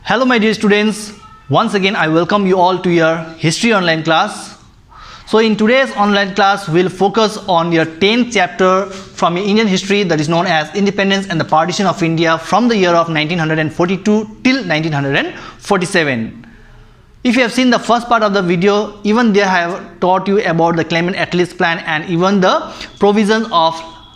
Hello my dear students, once again I welcome you all to your history online class. So in today's online class we'll focus on your 10th chapter from your Indian history, that is known as Independence and the Partition of India from the year of 1942 till 1947. If you have seen the first part of the video, even there I have taught you about the Clement Attlee's plan and even the provisions of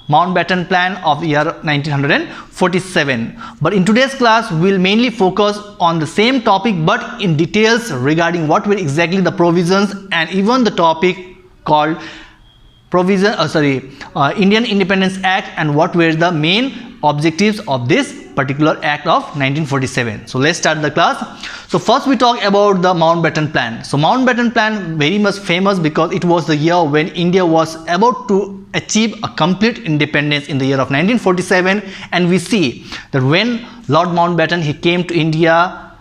Mountbatten Plan of the year 1947. But in today's class, we will mainly focus on the same topic but in details regarding what were exactly the provisions and even the topic called Indian Independence Act and what were the main objectives of this particular act of 1947. So let's start the class. So first we talk about the Mountbatten Plan. So Mountbatten Plan very much famous because it was the year when India was about to achieve a complete independence in the year of 1947, and we see that when Lord Mountbatten he came to India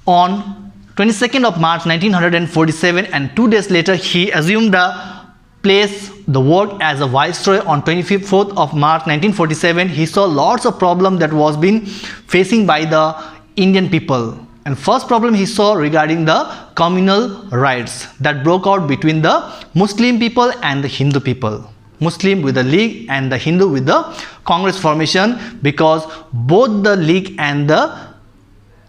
on 22nd of March 1947 and 2 days later he assumed the work as a viceroy on 24th of March 1947. He saw lots of problems that was been facing by the Indian people. And first problem he saw regarding the communal rights that broke out between the Muslim people and the Hindu people. Muslim with the League and the Hindu with the Congress formation, because both the League and the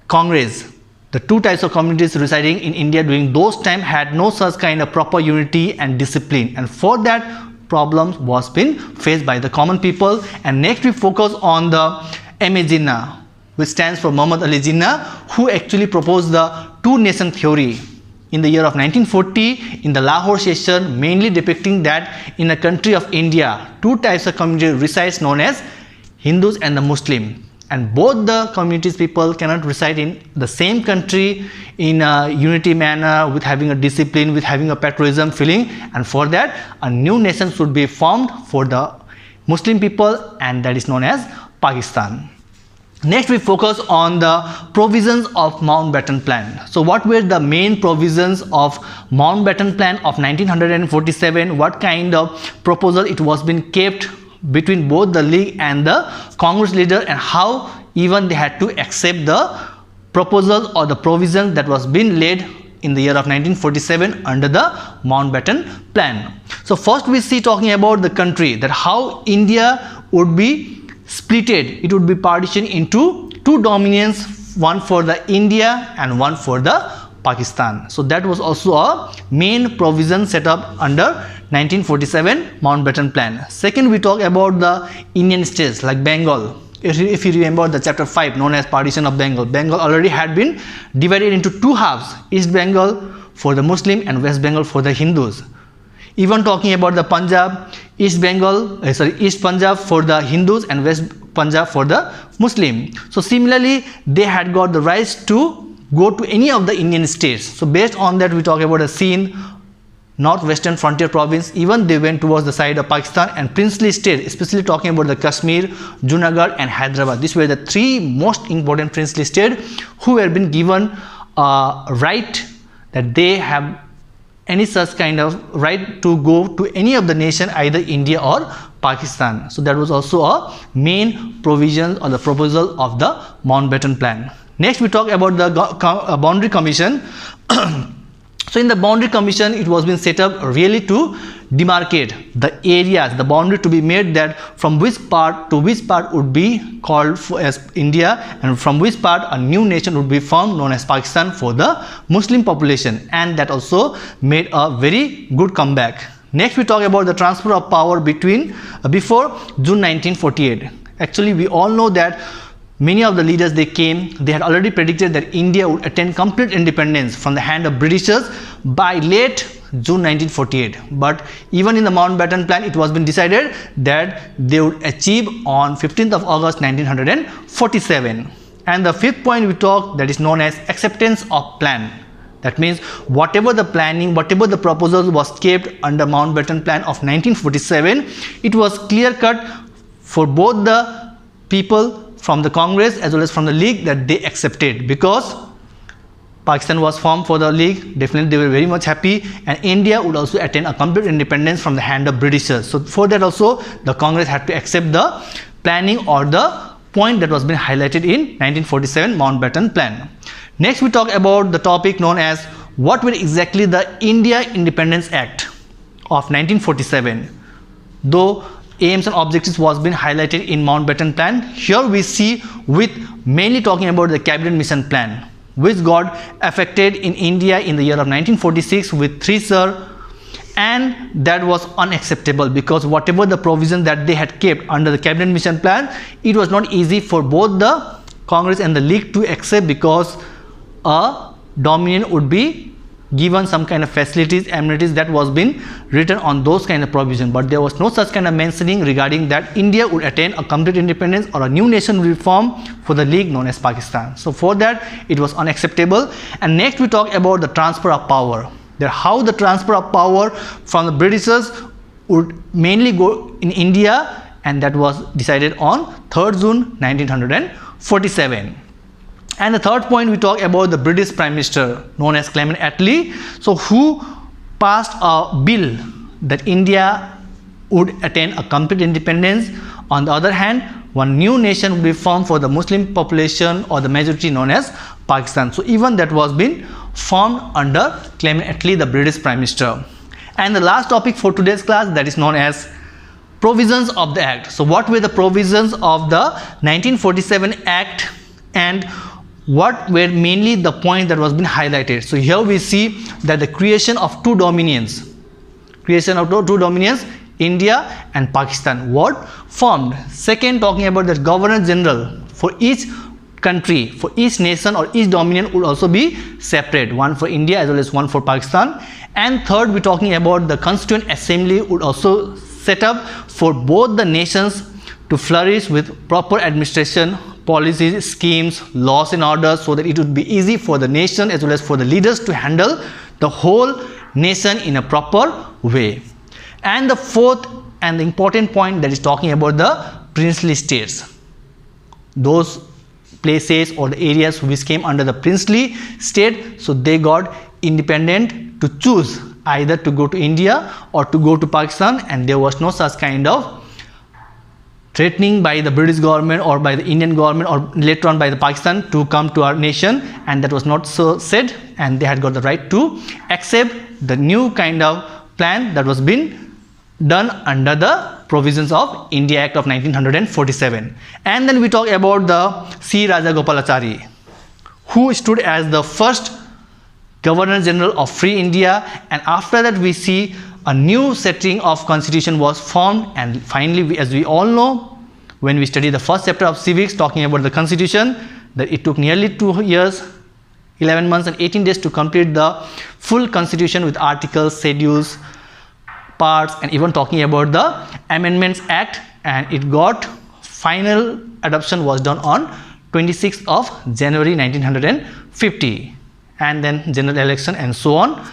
Congress, the two types of communities residing in India during those times, had no such kind of proper unity and discipline, and for that problems was been faced by the common people. And next we focus on the M.A. Jinnah, which stands for Muhammad Ali Jinnah, who actually proposed the two-nation theory in the year of 1940 in the Lahore session, mainly depicting that in the country of India, two types of community resides known as Hindus and the Muslim. And both the communities people cannot reside in the same country in a unity manner, with having a discipline, with having a patriotism feeling, and for that a new nation should be formed for the Muslim people, and that is known as Pakistan. Next we focus on the provisions of Mountbatten Plan. So what were the main provisions of Mountbatten Plan of 1947? What kind of proposal it was been kept between both the League and the Congress leader, and how even they had to accept the proposals or the provisions that was being laid in the year of 1947 under the Mountbatten Plan. So first we see talking about the country, that how India would be splitted. It would be partitioned into two dominions, one for the India and one for the Pakistan. So that was also a main provision set up under 1947 Mountbatten Plan. Second, we talk about the Indian states like Bengal. If you remember the chapter 5 known as Partition of Bengal, Bengal already had been divided into two halves, East Bengal for the Muslim and West Bengal for the Hindus. Even talking about the Punjab, East Punjab for the Hindus and West Punjab for the Muslim. So similarly, they had got the rights to go to any of the Indian states. So based on that, we talk about a Sindh, northwestern frontier province. Even they went towards the side of Pakistan, and princely state, especially talking about the Kashmir, Junagadh and Hyderabad. These were the three most important princely states who were been given a right that they have any such kind of right to go to any of the nation, either India or Pakistan. So that was also a main provision or the proposal of the Mountbatten Plan. Next we talk about the Boundary Commission. So in the Boundary Commission, it was been set up really to demarcate the areas, the boundary to be made, that from which part to which part would be called as India, and from which part a new nation would be formed known as Pakistan for the Muslim population, and that also made a very good comeback. Next we talk about the transfer of power before June 1948. Actually we all know that many of the leaders they had already predicted that India would attain complete independence from the hand of Britishers by late June 1948. But even in the Mountbatten Plan, it was been decided that they would achieve on 15th of August 1947. And the fifth point we talk, that is known as acceptance of plan. That means whatever the planning, whatever the proposal was kept under Mountbatten Plan of 1947, it was clear cut for both the people from the Congress as well as from the League that they accepted, because Pakistan was formed for the League. Definitely they were very much happy, and India would also attain a complete independence from the hand of Britishers. So for that also the Congress had to accept the planning or the point that was been highlighted in 1947 Mountbatten Plan. Next we talk about the topic known as what were exactly the India Independence Act of 1947. Though aims and objectives was been highlighted in Mountbatten Plan, here we see with mainly talking about the Cabinet Mission Plan, which got affected in India in the year of 1946 with 3 Sir, and that was unacceptable because whatever the provision that they had kept under the Cabinet Mission Plan, it was not easy for both the Congress and the League to accept, because a dominion would be given some kind of facilities, amenities that was been written on those kind of provision, but there was no such kind of mentioning regarding that India would attain a complete independence or a new nation will form for the league known as Pakistan. So for that it was unacceptable. And next we talk about the transfer of power, that how the transfer of power from the Britishers would mainly go in India, and that was decided on 3rd June 1947. And the third point we talk about the British Prime Minister known as Clement Attlee, so who passed a bill that India would attain a complete independence. On the other hand, one new nation would be formed for the Muslim population or the majority known as Pakistan. So even that was been formed under Clement Attlee, the British Prime Minister. And the last topic for today's class, that is known as provisions of the Act. So what were the provisions of the 1947 Act, and what were mainly the points that was been highlighted? So here we see that the creation of two dominions, India and Pakistan, what formed. Second, talking about the Governor General for each country, for each nation or each dominion would also be separate, one for India as well as one for Pakistan. And third, we're talking about the Constituent Assembly would also set up for both the nations to flourish with proper administration, policies, schemes, laws and orders, so that it would be easy for the nation as well as for the leaders to handle the whole nation in a proper way. And the fourth and the important point, that is talking about the princely states, those places or the areas which came under the princely state, so they got independent to choose either to go to India or to go to Pakistan, and there was no such kind of threatening by the British government or by the Indian government or later on by the Pakistan to come to our nation, and that was not so said, and they had got the right to accept the new kind of plan that was been done under the provisions of India Act of 1947. And then we talk about the C. Rajagopalachari, who stood as the first Governor General of Free India, and after that we see a new setting of constitution was formed. And finally, as we all know, when we study the first chapter of civics talking about the constitution, that it took nearly 2 years, 11 months and 18 days to complete the full constitution with articles, schedules, parts, and even talking about the Amendments Act, and it got final adoption was done on 26th of January 1950, and then general election and so on.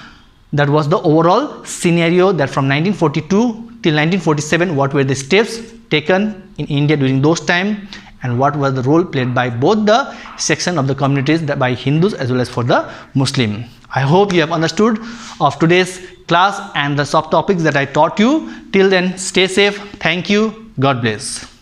That was the overall scenario, that from 1942 till 1947 what were the steps taken in India during those time, and what was the role played by both the section of the communities, that by Hindus as well as for the Muslim. I hope you have understood of today's class and the subtopics that I taught you. Till then, stay safe. Thank you. God bless.